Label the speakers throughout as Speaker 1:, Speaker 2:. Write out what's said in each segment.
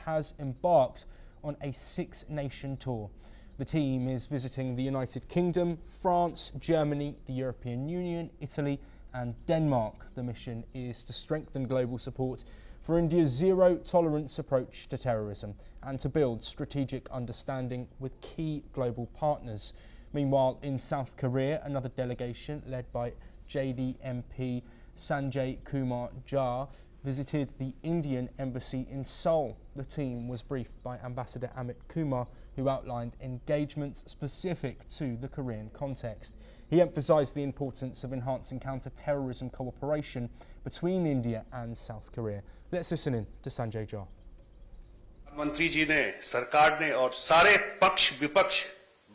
Speaker 1: has embarked on a six-nation tour. The team is visiting the United Kingdom, France, Germany, the European Union, Italy and Denmark. The mission is to strengthen global support for India's zero-tolerance approach to terrorism and to build strategic understanding with key global partners. Meanwhile, in South Korea, another delegation led by JD MP Sanjay Kumar Jha visited the Indian embassy in Seoul. The team was briefed by Ambassador Amit Kumar, who outlined engagements specific to the Korean context. He emphasised the importance of enhancing counter-terrorism cooperation between India and South Korea. Let's listen in to Sanjay Jha.
Speaker 2: मंत्री जी ने, सरकार ने और सारे पक्ष विपक्ष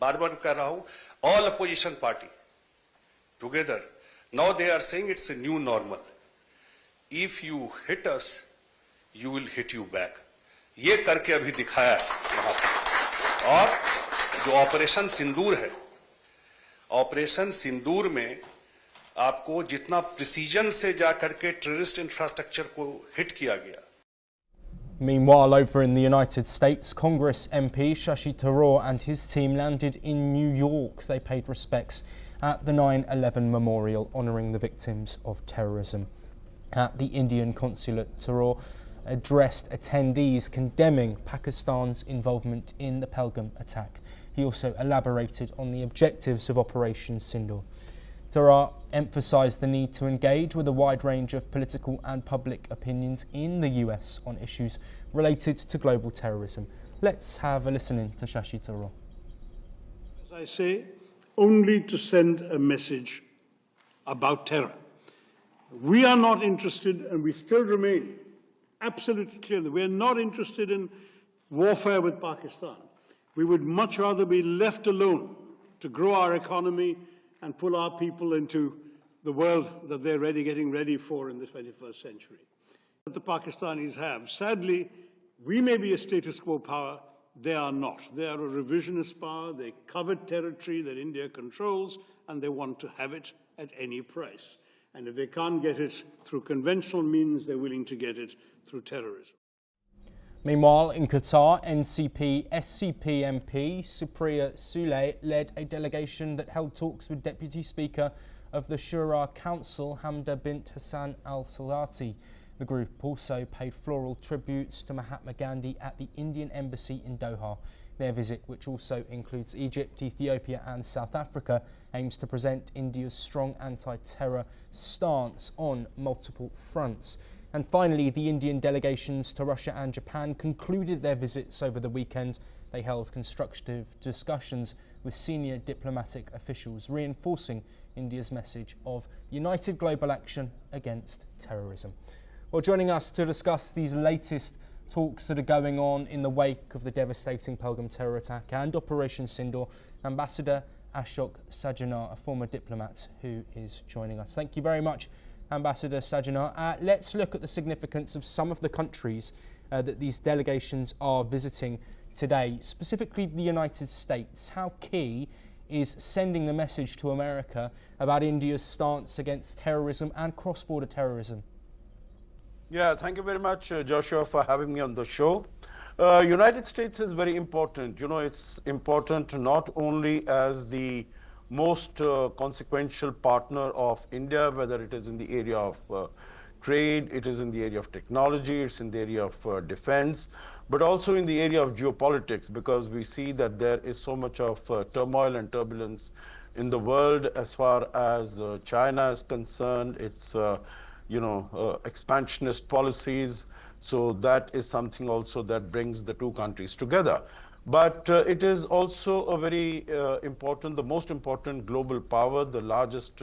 Speaker 2: बार-बार कह रहा हूं, all opposition party together. Now they are saying it's a new normal. If you hit us, you will hit you back. ये करके अभी दिखाया वहां पर। और जो ऑपरेशन सिंदूर है, ऑपरेशन सिंदूर में आपको जितना प्रिसीजन से जाकर के टेररिस्ट इंफ्रास्ट्रक्चर को हिट किया गया।
Speaker 1: Meanwhile, over in the United States, Congress MP Shashi Tharoor and his team landed in New York. They paid respects at the 9/11 memorial, honouring the victims of terrorism. At the Indian Consulate, Tharoor addressed attendees condemning Pakistan's involvement in the Pahalgam attack. He also elaborated on the objectives of Operation Sindoor. Tharoor emphasised the need to engage with a wide range of political and public opinions in the US on issues related to global terrorism. Let's have a listen in to Shashi Tharoor.
Speaker 3: As I say, only to send a message about terror. We are not interested, and we still remain absolutely clear that we are not interested in warfare with Pakistan. We would much rather be left alone to grow our economy and pull our people into the world that they're getting ready for in the 21st century. That the Pakistanis have. Sadly, we may be a status quo power, they are not. They are a revisionist power, they covet territory that India controls, and they want to have it at any price. And if they can't get it through conventional means, they're willing to get it through terrorism.
Speaker 1: Meanwhile, in Qatar, SCP MP Supriya Sule led a delegation that held talks with Deputy Speaker of the Shura Council, Hamda bint Hassan al-Salati. The group also paid floral tributes to Mahatma Gandhi at the Indian Embassy in Doha. Their visit, which also includes Egypt, Ethiopia and South Africa, aims to present India's strong anti-terror stance on multiple fronts. And finally, the Indian delegations to Russia and Japan concluded their visits over the weekend. They held constructive discussions with senior diplomatic officials, reinforcing India's message of united global action against terrorism. Well, joining us to discuss these latest talks that are going on in the wake of the devastating Pahalgam terror attack and Operation Sindoor, Ambassador Ashok Sajjanar, a former diplomat who is joining us. Thank you very much, Ambassador Sajjanar. Let's look at the significance of some of the countries that these delegations are visiting today, specifically the United States. How key is sending the message to America about India's stance against terrorism and cross-border terrorism?
Speaker 4: Yeah, thank you very much, Joshua, for having me on the show. United States is very important. You know, it's important not only as the most consequential partner of India, whether it is in the area of trade, it is in the area of technology, it's in the area of defense, but also in the area of geopolitics, because we see that there is so much of turmoil and turbulence in the world as far as China is concerned. It's expansionist policies. So that is something also that brings the two countries together. But it is also a very important, the most important global power, the largest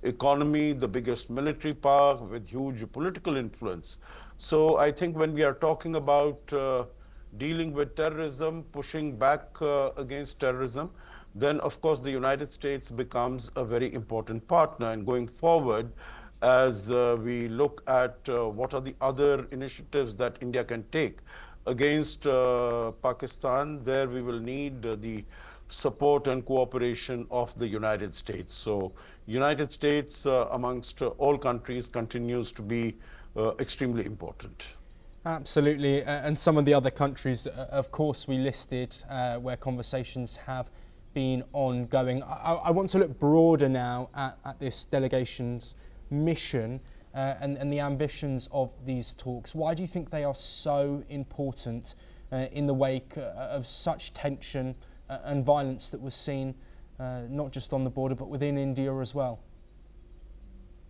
Speaker 4: economy, the biggest military power with huge political influence. So I think when we are talking about dealing with terrorism, pushing back against terrorism, then of course the United States becomes a very important partner. And going forward, as we look at what are the other initiatives that India can take against Pakistan, there we will need the support and cooperation of the United States. So United States amongst all countries continues to be extremely important.
Speaker 1: Absolutely, and some of the other countries, of course, we listed where conversations have been ongoing. I want to look broader now at this delegation's mission and the ambitions of these talks. Why do you think they are so important in the wake of such tension and violence that was seen not just on the border but within India as well?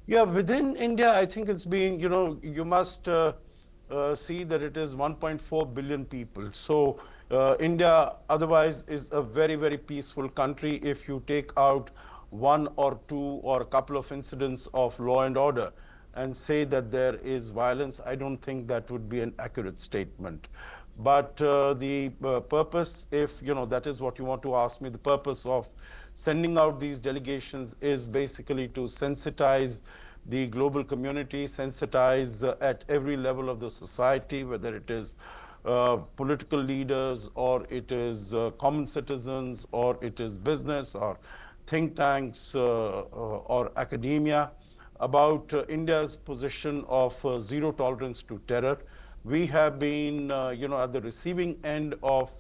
Speaker 4: Yeah, within India, I think it's been, you must see that it is 1.4 billion people. So India otherwise is a very, very peaceful country if you take out one or two or a couple of incidents of law and order and say that there is violence. I don't think that would be an accurate statement. But the purpose, if that is what you want to ask me, the purpose of sending out these delegations is basically to sensitize the global community, sensitize at every level of the society, whether it is political leaders or it is common citizens or it is business or think tanks or academia, about India's position of zero tolerance to terror. We have been, at the receiving end of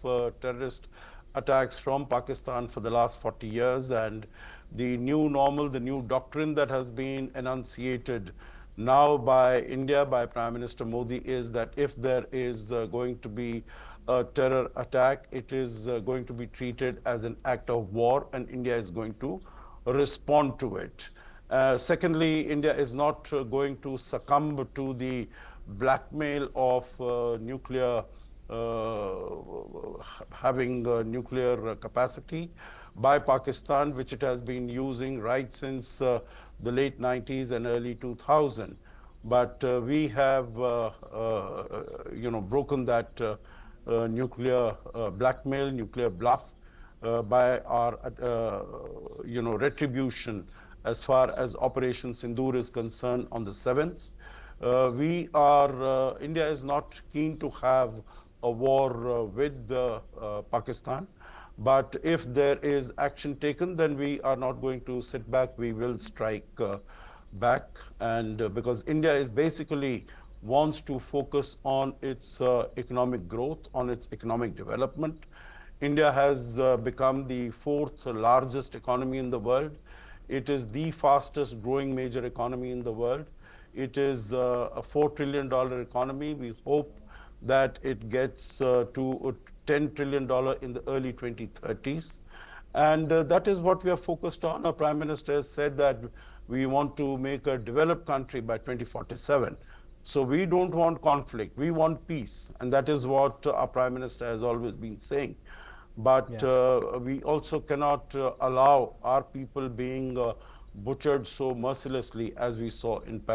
Speaker 4: terrorist attacks from Pakistan for the last 40 years, and the new normal, the new doctrine that has been enunciated now by India, by Prime Minister Modi, is that if there is going to be a terror attack, it is going to be treated as an act of war, and India is going to respond to it. Secondly, India is not going to succumb to the blackmail of nuclear having nuclear capacity by Pakistan, which it has been using right since the late 90s and early 2000. But we have, broken that nuclear blackmail, nuclear bluff by our, retribution as far as Operation Sindoor is concerned on the 7th. India is not keen to have a war with Pakistan, but if there is action taken, then we are not going to sit back, we will strike back. And because India is basically wants to focus on its economic growth, on its economic development. India has become the fourth largest economy in the world. It is the fastest growing major economy in the world. It is a $4 trillion economy. We hope that it gets to $10 trillion in the early 2030s. And that is what we are focused on. Our Prime Minister has said that we want to make a developed country by 2047. So we don't want conflict, we want peace. And that is what our Prime Minister has always been saying. But
Speaker 1: Yes.
Speaker 4: We also cannot allow our people being butchered so mercilessly as we saw in Pahalgam.